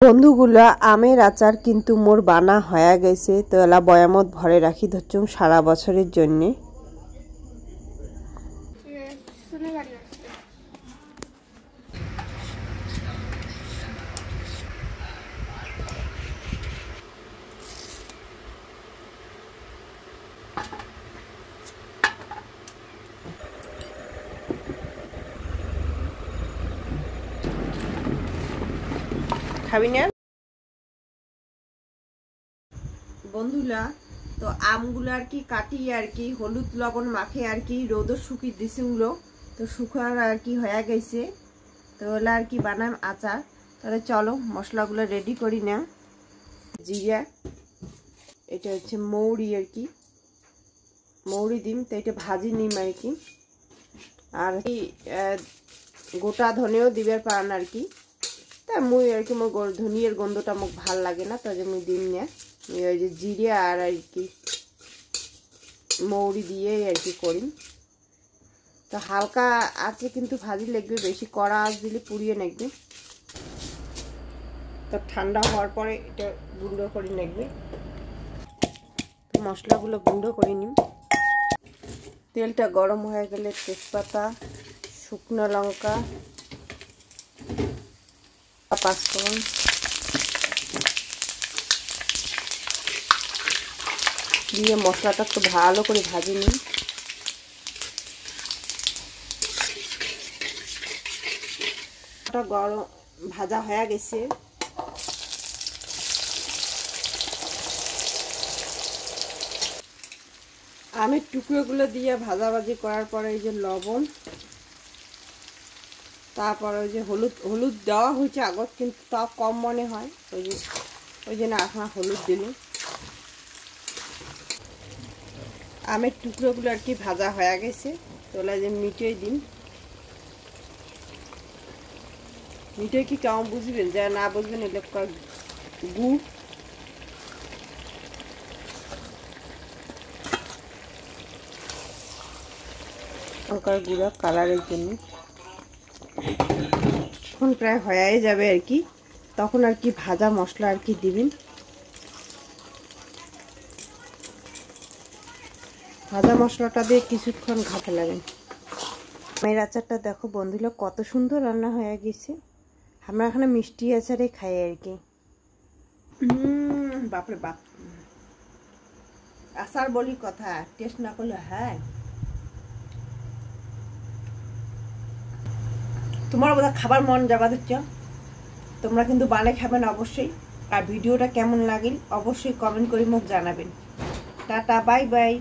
বন্ধুগুলা আমের আচার কিন্তু মোর বানা হয়ে গেছে, তো এলা বয়ামত ভরে রাখি ধরছুম সারা বছরের জন্যে। খাবি না বন্ধুরা? তো আমগুলো আর কি কাটি আর কি হলুদ লবণ মাখে আর কি রোদে শুকিয়ে দিছি উলো, তো শুকার আর কি হয়ে গেছে। তো ওলা আর কি বানাম আচার। তাহলে চলো মশলাগুলো রেডি করি না। জিরা, এটা হচ্ছে মৌরি আর কি, মৌরি দিম, তো এটা ভাজি নিম আর কি। আর কি গোটা ধনেও দিবার পারেন আর কি। তা মুই আর কি মোর ধনিয়ার গন্ধটা মোক ভাল লাগে না, তো যে মুই দিম না। ওই যে জিরে আর কি মৌরি দিয়ে আর কি করি। তো হালকা আছে কিন্তু ভাজি লাগবে, বেশি কড়া আঁচ দিলে পুড়িয়ে লাগবে। তো ঠান্ডা হওয়ার পরে এটা গুঁড়ো করে লাগবে। তো মশলাগুলো গুঁড়ো করে নিম। তেলটা গরম হয়ে গেলে তেজপাতা, শুকনো লঙ্কা, পাঁচফোড়ন দিয়ে মশলাটা একটু ভালো করে ভাজি নিই। গরম ভাজা হয়ে গেছে। আমের টুকরোগুলো দিয়ে ভাজাভাজি করার পরে এই যে লবণ, তারপর ওই যে হলুদ দেওয়া হয়েছে আগত, কিন্তু তাও কম মনে হয়, ওই জন্য এখন হলুদ দিলাম। আমের টুকরোগুলো আর কি ভাজা হয়ে গেছে। তোলা যে মিটে দিন, মিটে কি কেমন বুঝবেন, যারা না বুঝবেন এলে গুড়, লঙ্কার গুঁড়া কালারের জন্য। এখন প্রায় হয়ে যাবে আর কি, তখন আর কি ভাজা মশলা আর কি দিবেন। ভাজা মশলাটা দিয়ে কিছুক্ষণ ঘাটে লাগেন। আমের আচারটা দেখো বন্ধুরা কত সুন্দর রান্না হয়ে গেছে। আমরা এখানে মিষ্টি আচারে খাই আর কি। বাপরে বাপ, আচার বলি কথা, টেস্ট না করলে হ্যাঁ। তোমার বোধহয় খাবার মন যাবা দিচ্ছ, তোমরা কিন্তু বানিয়ে খাবেন অবশ্যই। আর ভিডিওটা কেমন লাগিল অবশ্যই কমেন্ট করে মুখ জানাবেন। Tata, bye bye.